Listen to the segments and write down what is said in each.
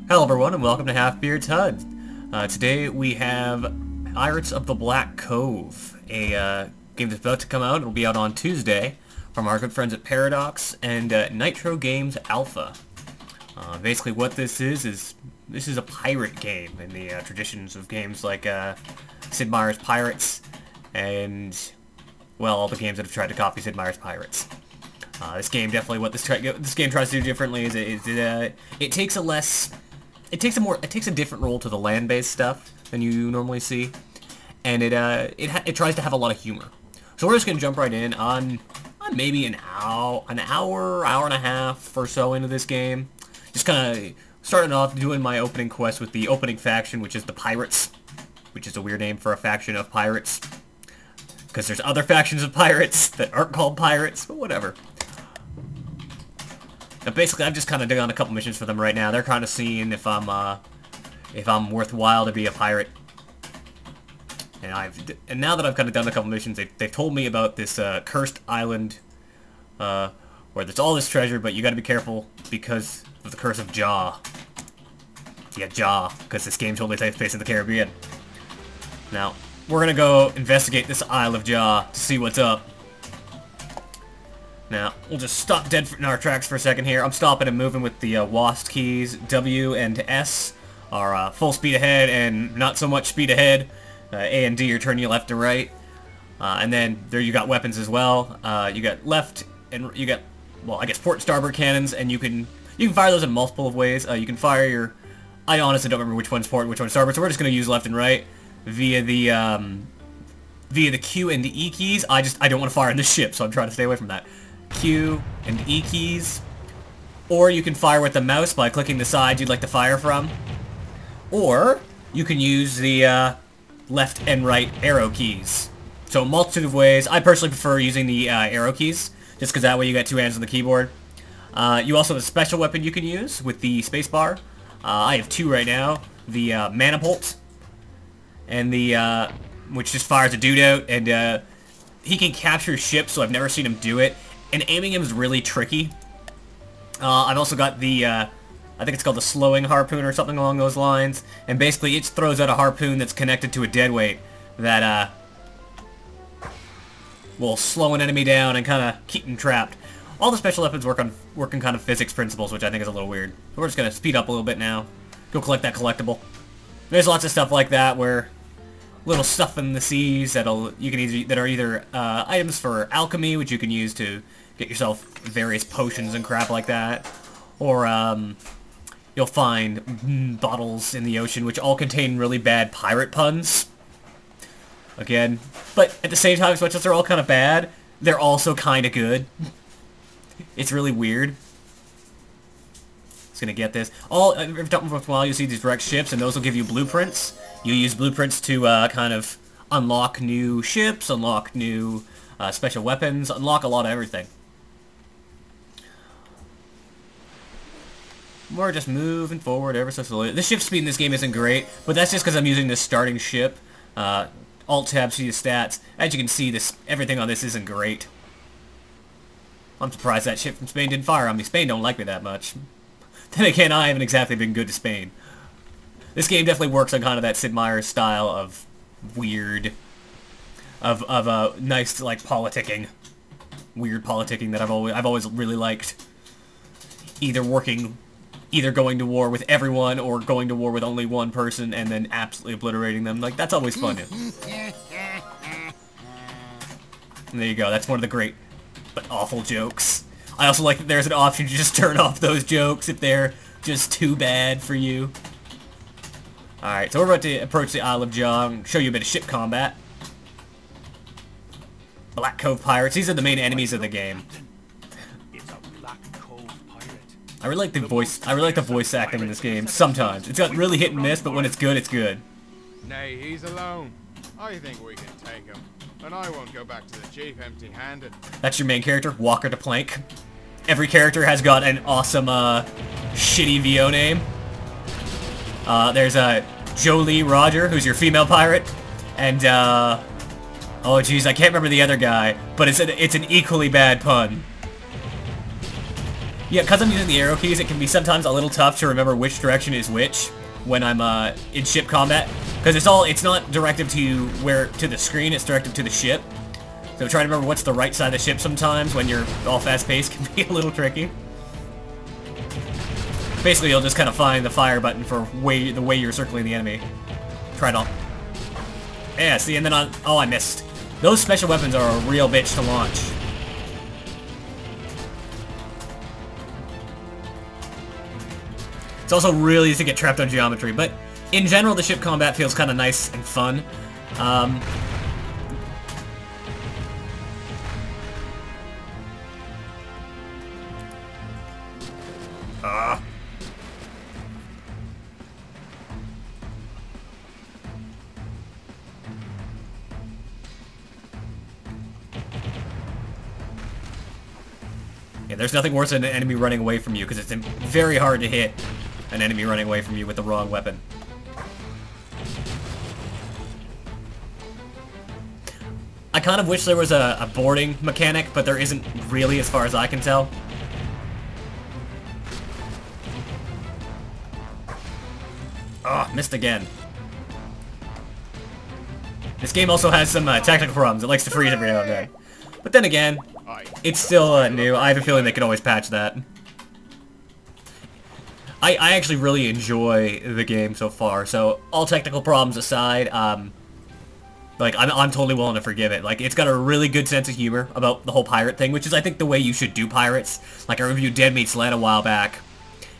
Hello everyone and welcome to HalfBeard's HUD. Today we have Pirates of the Black Cove, a game that's about to come out. It'll be out on Tuesday from our good friends at Paradox and Nitro Games Alpha. Basically what this is a pirate game in the traditions of games like Sid Meier's Pirates and, well, all the games that have tried to copy Sid Meier's Pirates. This game definitely, what this game tries to do differently is it takes a different role to the land-based stuff than you normally see, and it tries to have a lot of humor. So we're just gonna jump right in on maybe an hour and a half or so into this game. Just kind of starting off doing my opening quest with the opening faction, which is the Pirates, which is a weird name for a faction of pirates, because there's other factions of pirates that aren't called pirates, but whatever. Now basically, I'm just kind of doing a couple missions for them right now. They're kind of seeing if I'm worthwhile to be a pirate. And now that I've kind of done a couple missions, they've told me about this cursed island where there's all this treasure, but you got to be careful because of the curse of Jaw. Yeah, Jaw, because this game totally takes place in the Caribbean. Now we're gonna go investigate this Isle of Jaw to see what's up. Now, we'll just stop dead in our tracks for a second here. I'm stopping and moving with the WASD keys. W and S are full speed ahead and not so much speed ahead. A and D are turning you left and right. And then there you got weapons as well. You got left and you got, well, I guess port and starboard cannons, and you can fire those in multiple of ways. You can fire your, I honestly don't remember which one's port and which one's starboard, so we're just going to use left and right via the Q and the E keys. I don't want to fire in the ship, so I'm trying to stay away from that. Q and E keys, or you can fire with the mouse by clicking the side you'd like to fire from, or you can use the left and right arrow keys. So a multitude of ways. I personally prefer using the arrow keys, just because that way you got two hands on the keyboard. You also have a special weapon you can use with the spacebar. I have two right now. The Manibolt, and the which just fires a dude out, and he can capture ships, so I've never seen him do it. And aiming him is really tricky. I've also got the, I think it's called the slowing harpoon or something along those lines. And basically it throws out a harpoon that's connected to a deadweight that will slow an enemy down and kind of keep them trapped. All the special weapons work on kind of physics principles, which I think is a little weird. So we're just going to speed up a little bit now. Go collect that collectible. There's lots of stuff like that where little stuff in the seas that are either items for alchemy, which you can use to get yourself various potions and crap like that, or you'll find bottles in the ocean which all contain really bad pirate puns. Again, but at the same time, as much as they're all kind of bad, they're also kind of good. It's really weird. Just gonna get this. Every time once in a while you see these wrecked ships, and those will give you blueprints. You use blueprints to kind of unlock new ships, unlock new special weapons, unlock a lot of everything. We're just moving forward ever so slowly. The ship speed in this game isn't great, but that's just because I'm using this starting ship. Alt-tab, see the stats. As you can see, everything on this isn't great. I'm surprised that ship from Spain didn't fire on me. Spain don't like me that much. Then again, I haven't exactly been good to Spain. This game definitely works on kind of that Sid Meier style of weird, of nice, like, politicking. Weird politicking that I've always really liked. Either going to war with everyone or going to war with only one person and then absolutely obliterating them. Like, that's always fun. And there you go. That's one of the great but awful jokes. I also like that there's an option to just turn off those jokes if they're just too bad for you. Alright, so we're about to approach the Isle of Jaw and show you a bit of ship combat. Black Cove Pirates. These are the main enemies of the game. I really like the voice acting in this game. Sometimes it's got really hit and miss, but when it's good, it's good. Nay, he's alone. I think we can take him, and I won't go back to the chief empty-handed. That's your main character, Walker the Plank. Every character has got an awesome, shitty VO name. There's Jolie Roger, who's your female pirate, and oh jeez, I can't remember the other guy, but it's an equally bad pun. Yeah, because I'm using the arrow keys, it can be sometimes a little tough to remember which direction is which when I'm in ship combat. Because it's not directed to the screen, it's directed to the ship. So trying to remember what's the right side of the ship sometimes when you're all fast-paced can be a little tricky. Basically, you'll just kind of find the fire button for the way you're circling the enemy. Try it all. Yeah, see, and then oh, I missed. Those special weapons are a real bitch to launch. It's also really easy to get trapped on geometry, but in general, the ship combat feels kind of nice and fun. Yeah, there's nothing worse than an enemy running away from you, because it's very hard to hit an enemy running away from you with the wrong weapon. I kind of wish there was a boarding mechanic, but there isn't really, as far as I can tell. Oh, missed again. This game also has some technical problems. It likes to freeze every now and then. But then again, it's still new. I have a feeling they could always patch that. I actually really enjoy the game so far, so all technical problems aside, like, I'm totally willing to forgive it. Like, it's got a really good sense of humor about the whole pirate thing, which is, I think, the way you should do pirates. Like, I reviewed Dead Meat Sled a while back,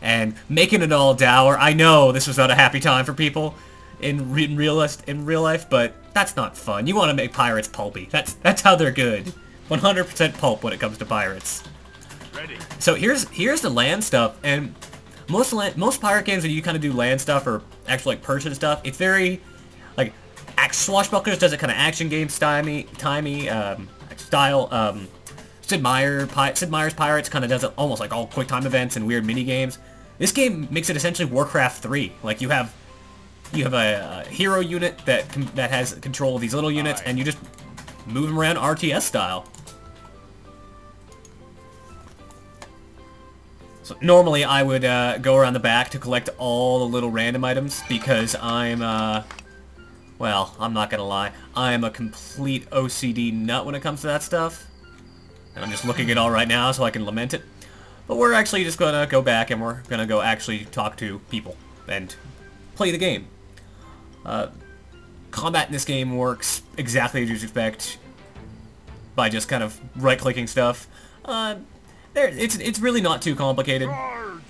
and making it all dour, I know this was not a happy time for people in real life, but that's not fun. You want to make pirates pulpy. That's how they're good. 100% pulp when it comes to pirates. Ready. So here's the land stuff, and most pirate games when you kind of do land stuff or actually like Persian stuff, it's very like Swashbucklers does it kind of action game style. Sid Meier's Pirates kind of does it almost like all quick time events and weird mini games. This game makes it essentially Warcraft 3. Like you have a hero unit that has control of these little units, and you just move them around RTS style. So normally I would go around the back to collect all the little random items because I'm, well, I'm not gonna lie, I am a complete OCD nut when it comes to that stuff. And I'm just looking at it all right now so I can lament it. But we're actually just gonna go back and we're gonna go actually talk to people and play the game. Combat in this game works exactly as you'd expect by just kind of right-clicking stuff. It's really not too complicated. Charge!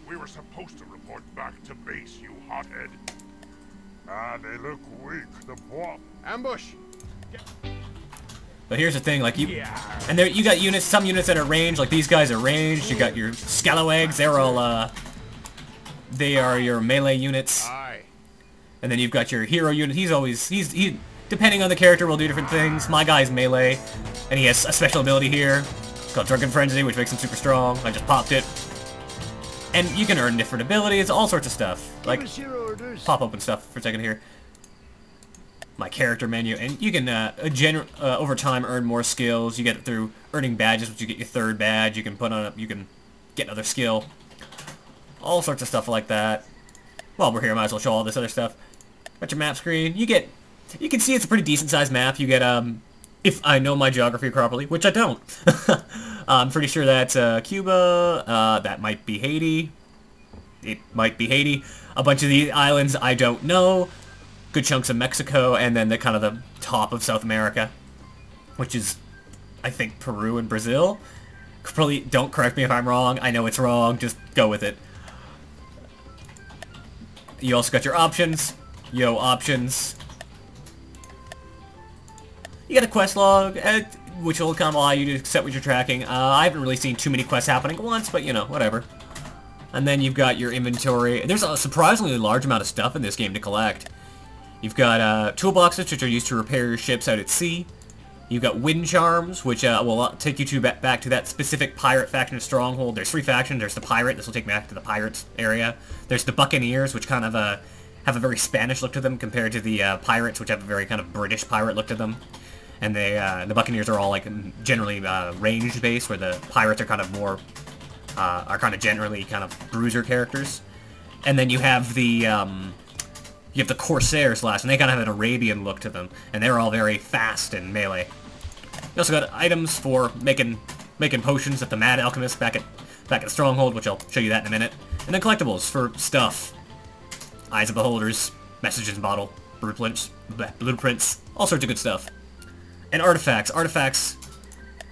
We were supposed to report back to base, you hothead. Ah, they look weak. The bomb. Ambush! But here's the thing, like you got units, some units that are ranged, like these guys are ranged. You got your scalawags, they're all they are your melee units. Aye. And then you've got your hero unit. He depending on the character will do different things. My guy's melee, and he has a special ability here. It's called Drunken Frenzy, which makes him super strong. I just popped it. And you can earn different abilities, all sorts of stuff. Like, pop open stuff for a second here. My character menu, and you can over time earn more skills. You get it through earning badges, which you get your third badge. You can you can get another skill. All sorts of stuff like that. While we're here, I might as well show all this other stuff. Got your map screen. You can see it's a pretty decent sized map. You get if I know my geography properly, which I don't. I'm pretty sure that's Cuba. That might be Haiti. It might be Haiti. A bunch of the islands I don't know. Good chunks of Mexico, and then the kind of the top of South America, which is, I think, Peru and Brazil. Probably don't correct me if I'm wrong. I know it's wrong. Just go with it. You also got your options. Yo, options. You got a quest log, which will kind of allow you to set what you're tracking. I haven't really seen too many quests happening at once, but you know, whatever. And then you've got your inventory. There's a surprisingly large amount of stuff in this game to collect. You've got toolboxes, which are used to repair your ships out at sea. You've got wind charms, which will take you back to that specific pirate faction stronghold. There's 3 factions. There's the pirate. This will take me back to the pirates area. There's the buccaneers, which kind of have a very Spanish look to them compared to the pirates, which have a very kind of British pirate look to them. And the buccaneers are all like generally ranged based, where the pirates are kind of more are kind of generally kind of bruiser characters. And then you have the Corsair slash, and they kind of have an Arabian look to them, and they're all very fast in melee. You also got items for making potions at the Mad Alchemist back at Stronghold, which I'll show you that in a minute. And then collectibles for stuff. Eyes of Beholders, Messages in Bottle, blueprints, all sorts of good stuff. And artifacts. Artifacts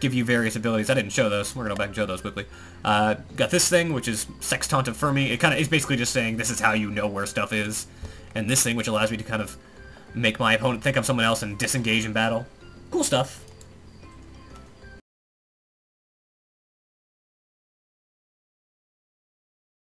give you various abilities. I didn't show those. We're gonna go back and show those quickly. Got this thing, which is Sextant of Fermi. It kind of is basically just saying this is how you know where stuff is. And this thing, which allows me to kind of make my opponent think I'm someone else and disengage in battle. Cool stuff.